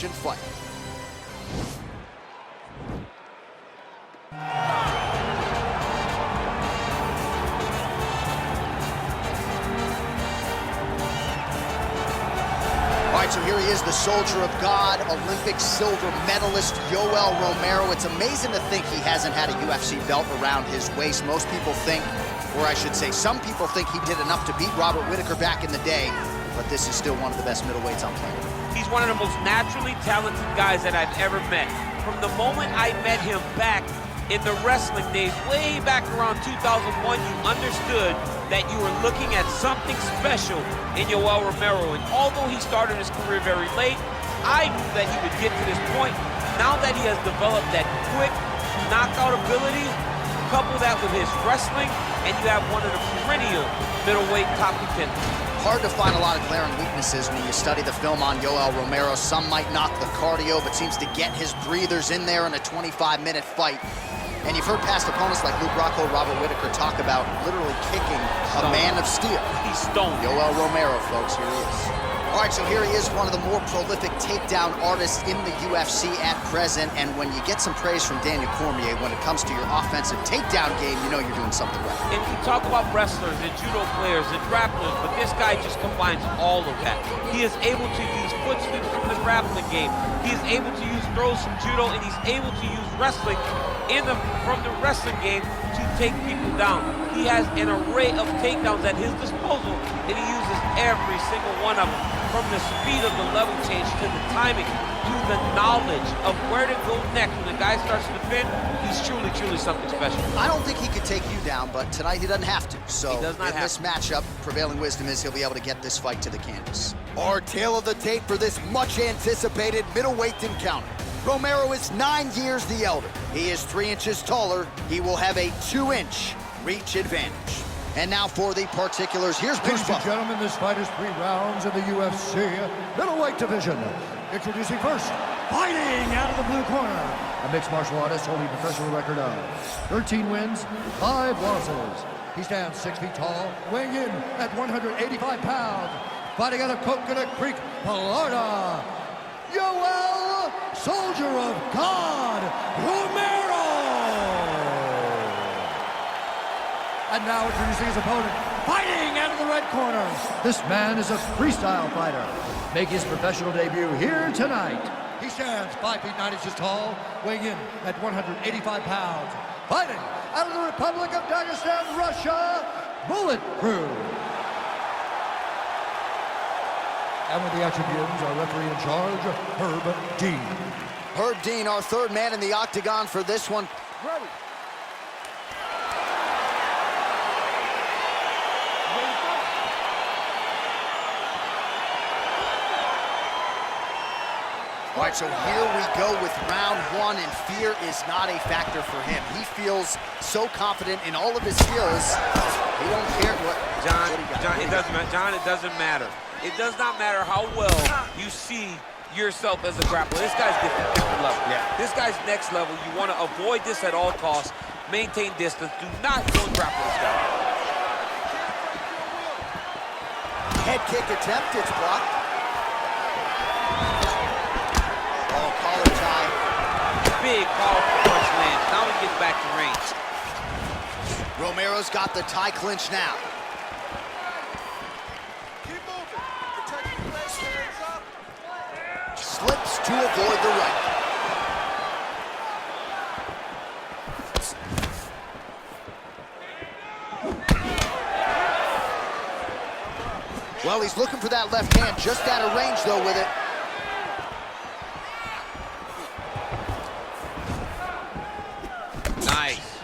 fight. All right, so here he is, the soldier of God, Olympic silver medalist, Yoel Romero. It's amazing to think he hasn't had a UFC belt around his waist. Most people think, or I should say, some people think he did enough to beat Robert Whittaker back in the day, but this is still one of the best middleweights on planet. He's one of the most naturally talented guys that I've ever met. From the moment I met him back in the wrestling days, way back around 2001, you understood that you were looking at something special in Yoel Romero. And although he started his career very late, I knew that he would get to this point. Now that he has developed that quick knockout ability, couple that with his wrestling, and you have one of the perennial middleweight top contenders. Hard to find a lot of glaring weaknesses when you study the film on Yoel Romero. Some might knock the cardio, but seems to get his breathers in there in a 25-minute fight. And you've heard past opponents like Luke Rockhold, Robert Whittaker talk about literally kicking a man of steel. He's stoned. Yoel Romero, folks, here he is. All right, so here he is, one of the more prolific takedown artists in the UFC at present. And when you get some praise from Daniel Cormier when it comes to your offensive takedown game, you know you're doing something right. And you talk about wrestlers and judo players and grapplers, but this guy just combines all of that. He is able to use foot sweeps from the grappling game. He is able to use throws from judo, and he's able to use wrestling from the wrestling game to take people down. He has an array of takedowns at his disposal, and he uses every single one of them. From the speed of the level change to the timing to the knowledge of where to go next. When the guy starts to defend, he's truly, truly something special. I don't think he could take you down, but tonight he doesn't have to. So he does not in this matchup, prevailing wisdom is he'll be able to get this fight to the canvas. Our tale of the tape for this much-anticipated middleweight encounter. Romero is 9 years the elder. He is 3 inches taller. He will have a 2-inch reach advantage. And now for the particulars, here's Bruce. Ladies and gentlemen, this fight is 3 rounds in the UFC middleweight division. Introducing first, fighting out of the blue corner, a mixed martial artist holding a professional record of 13 wins, 5 losses. He stands 6 feet tall, weighing in at 185 pounds, fighting out of Coconut Creek, Florida, Yoel, Soldier of God, Romero! And now introducing his opponent, fighting out of the red corner. This man is a freestyle fighter, making his professional debut here tonight. He stands 5 feet 9 inches tall, weighing in at 185 pounds. Fighting out of the Republic of Dagestan, Russia, Bullet Crew. And with the action begins, our referee in charge, Herb Dean. Herb Dean, our third man in the octagon for this one. Ready. All right, so here we go with round 1, and fear is not a factor for him. He feels so confident in all of his skills. He don't care what. John, it doesn't matter. John, it doesn't matter. It does not matter how well you see yourself as a grappler. This guy's different level. Yeah. This guy's next level. You want to avoid this at all costs. Maintain distance. Do not go and grapple this guy. Head kick attempt, it's blocked. Oh, collar tie. Big, powerful punch lands. Now he gets back to range. Romero's got the tie clinch now. Keep moving. Protect your legs, hands up. Slips to avoid the right. Well, he's looking for that left hand, just out of range, though, with it. Nice.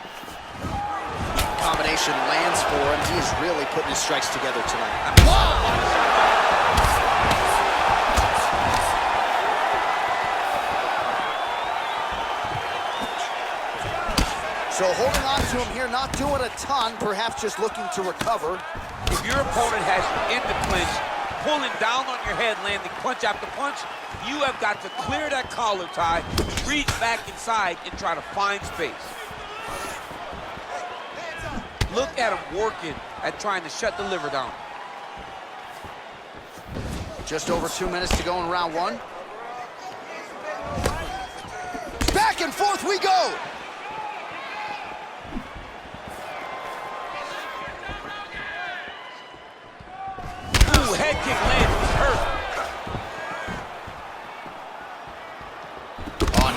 Combination lands for him. He is really putting his strikes together tonight. So holding on to him here, not doing a ton, perhaps just looking to recover. If your opponent has you in the clinch, pulling down on your head, landing punch after punch, you have got to clear that collar tie, reach back inside, and try to find space. Look at him working at trying to shut the liver down. Just over 2 minutes to go in round 1.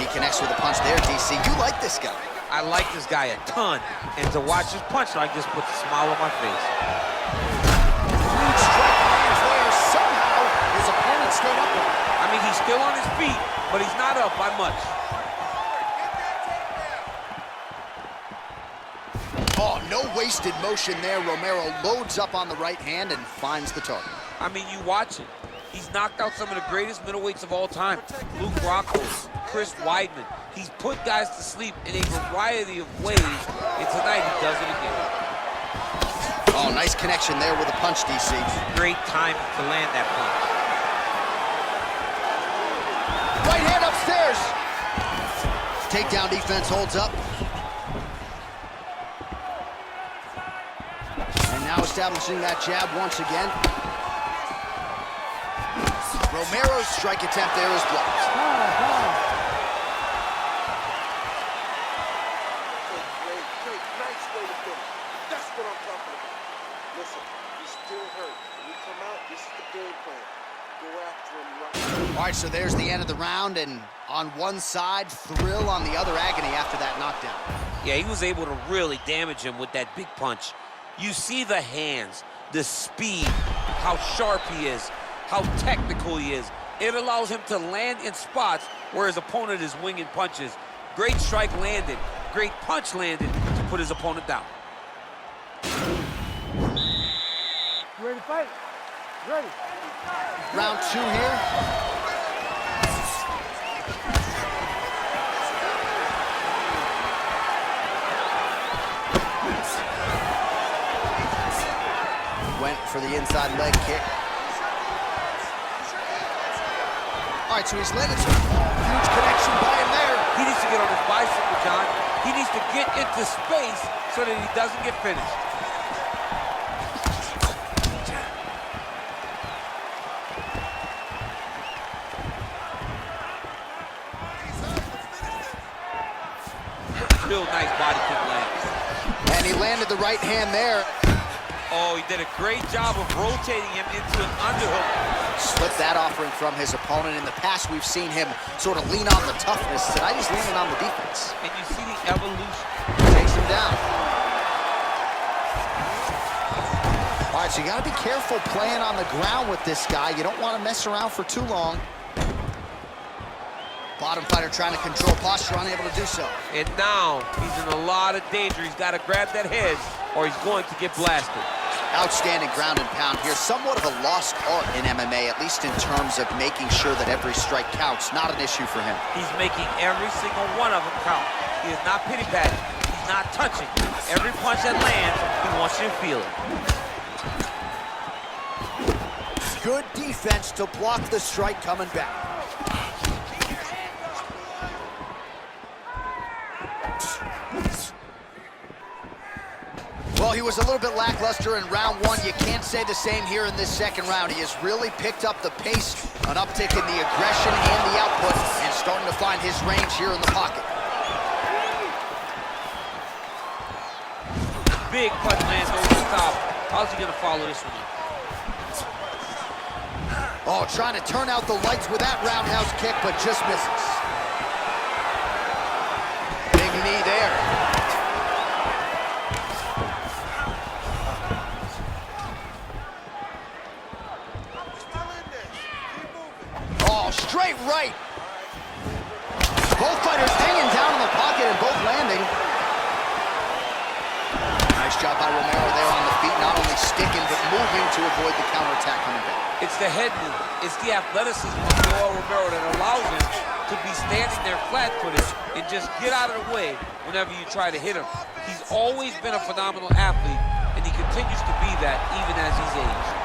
he connects with a punch there, DC. You like this guy. I like this guy a ton, and to watch his punch like this puts a smile on my face. Huge strike lands there. Somehow, his opponent stayed up with him. I mean, he's still on his feet, but he's not up by much. Oh, no wasted motion there. Romero loads up on the right hand and finds the target. I mean, you watch it. He's knocked out some of the greatest middleweights of all time. Luke Rockhold, Chris Weidman. He's put guys to sleep in a variety of ways, and tonight he does it again. Oh, nice connection there with a punch, DC. Great time to land that punch. Right hand upstairs. Takedown defense holds up. And now establishing that jab once again. Romero's strike attempt there is blocked. Great, nice way to finish. That's what I'm talking about. Listen, he's still hurt. When we come out, this is the game plan. Go after him right. All right, so there's the end of the round, and on one side, thrill, on the other, agony after that knockdown. Yeah, he was able to really damage him with that big punch. You see the hands, the speed, how sharp he is, how technical he is. It allows him to land in spots where his opponent is winging punches. Great strike landed, great punch landed to put his opponent down. You ready to fight? Ready. Round two here. Went for the inside leg kick. All right, so he's landed some huge connection by him there. He needs to get on his bicycle, John. He needs to get into space so that he doesn't get finished. Real nice body kick land. And he landed the right hand there. Oh, he did a great job of rotating him into an underhook. Slipped that offering from his opponent. In the past, we've seen him sort of lean on the toughness. Tonight, he's leaning on the defense. And you see the evolution. Takes him down. All right, so you got to be careful playing on the ground with this guy. You don't want to mess around for too long. Bottom fighter trying to control posture, unable to do so. And now he's in a lot of danger. He's got to grab that head or he's going to get blasted. Outstanding ground and pound here. Somewhat of a lost art in MMA, at least in terms of making sure that every strike counts. Not an issue for him. He's making every single one of them count. He is not pity-patting. He's not touching. Every punch that lands, he wants you to feel it. Good defense to block the strike coming back. Well, he was a little bit lackluster in round one. You can't say the same here in this second round. He has really picked up the pace, an uptick in the aggression and the output, and starting to find his range here in the pocket. Big punch lands over the top. How's he going to follow this one? Oh, trying to turn out the lights with that roundhouse kick, but just misses. Big knee there. Straight right. Both fighters hanging down in the pocket and both landing. Nice job by Romero there on the feet, not only sticking, but moving to avoid the counterattack coming back. It's the head move. It's the athleticism of Yoel Romero that allows him to be standing there flat-footed and just get out of the way whenever you try to hit him. He's always been a phenomenal athlete, and he continues to be that even as he's aged.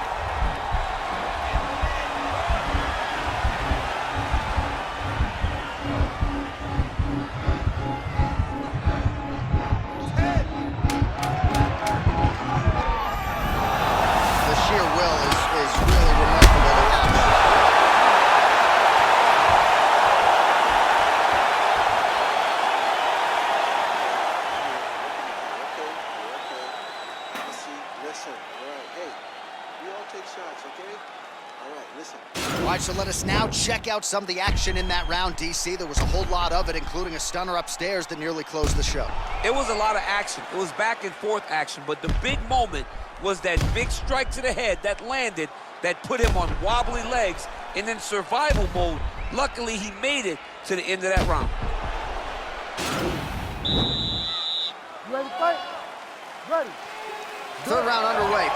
so let us now check out some of the action in that round, DC. There was a whole lot of it, including a stunner upstairs that nearly closed the show. It was a lot of action. It was back and forth action, but the big moment was that big strike to the head that landed, that put him on wobbly legs, and in survival mode, luckily he made it to the end of that round. You ready to fight? Ready. Third round underway.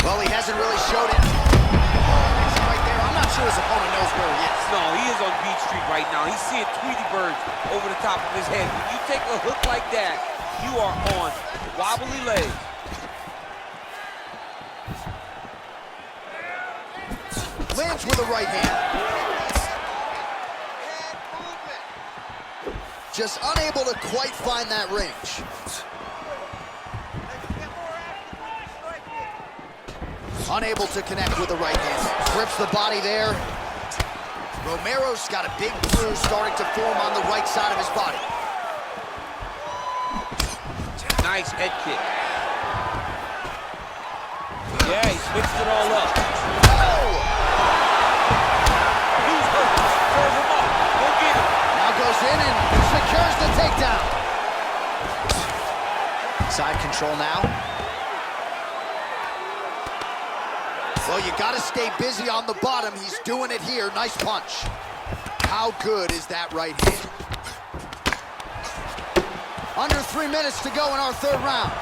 Well, he hasn't really showed it. Right there. I'm not sure his opponent knows where he is. No, he is on Beach Street right now. He's seeing Tweety birds over the top of his head. When you take a hook like that, you are on wobbly legs. Lands with a right hand. Just unable to quite find that range. Unable to connect with the right hand. Grips the body there. Romero's got a big bruise starting to form on the right side of his body. Nice head kick. Yeah, he switched it all up. Oh! He's hurt. Serve him up. Go get him. Now goes in and secures the takedown. Side control now. Well, you got to stay busy on the bottom. He's doing it here. Nice punch. How good is that right hand? Under 3 minutes to go in our third round.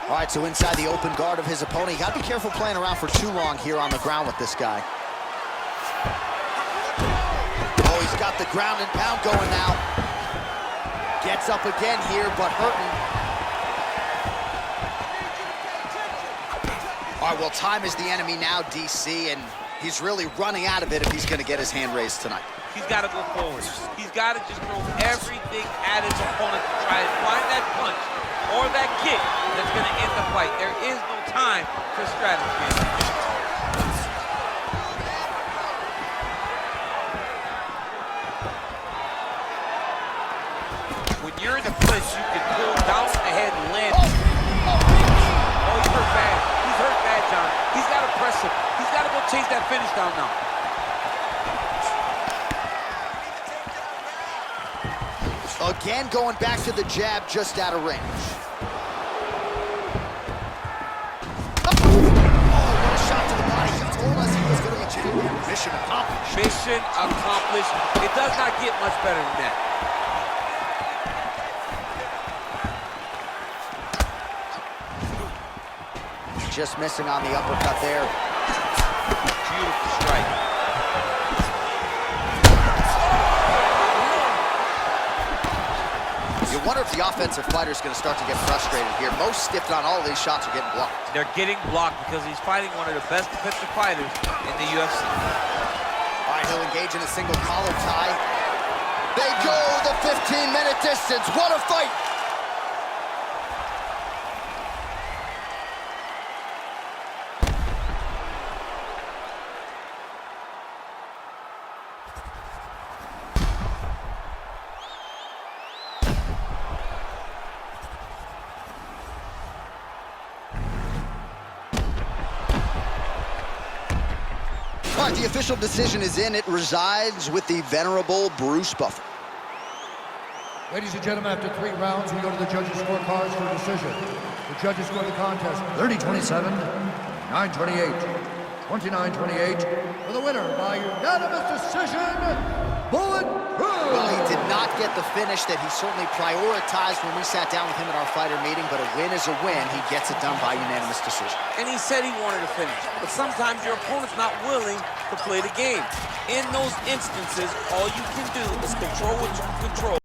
All right, so inside the open guard of his opponent. You got to be careful playing around for too long here on the ground with this guy. Oh, he's got the ground and pound going now. Gets up again here, but hurting. All right, well, time is the enemy now, DC, and he's really running out of it if he's going to get his hand raised tonight. He's got to go forward. He's got to just throw everything at his opponent to try and find that punch or that kick that's going to end the fight. There is no time for strategy. When you're in the clinch, you can pull down the head and land. Oh, he's hurt bad. He's hurt bad, John. He's got to press him. He's got to go chase that finish down now. Again, going back to the jab, just out of range. Oh, what a shot to the body. He told us he was going to be champion. Mission accomplished. Mission accomplished. It does not get much better than that. Just missing on the uppercut there. Beautiful strike. You wonder if the offensive fighter is going to start to get frustrated here. Most stiffed on all of these shots are getting blocked. They're getting blocked because he's fighting one of the best defensive fighters in the UFC. All right, he'll engage in a single collar tie. They go the 15-minute distance. What a fight! All right, the official decision is in. It resides with the venerable Bruce Buffer. Ladies and gentlemen, after 3 rounds, we go to the judges' scorecards for a decision. The judges score the contest 30-27, 9-28, 29-28. For the winner by unanimous decision, Bulletproof! Well, he did not get the finish that he certainly prioritized when we sat down with him at our fighter meeting, but a win is a win. He gets it done by unanimous decision. And he said he wanted to finish. But sometimes your opponent's not willing to play the game. In those instances, all you can do is control what you can control.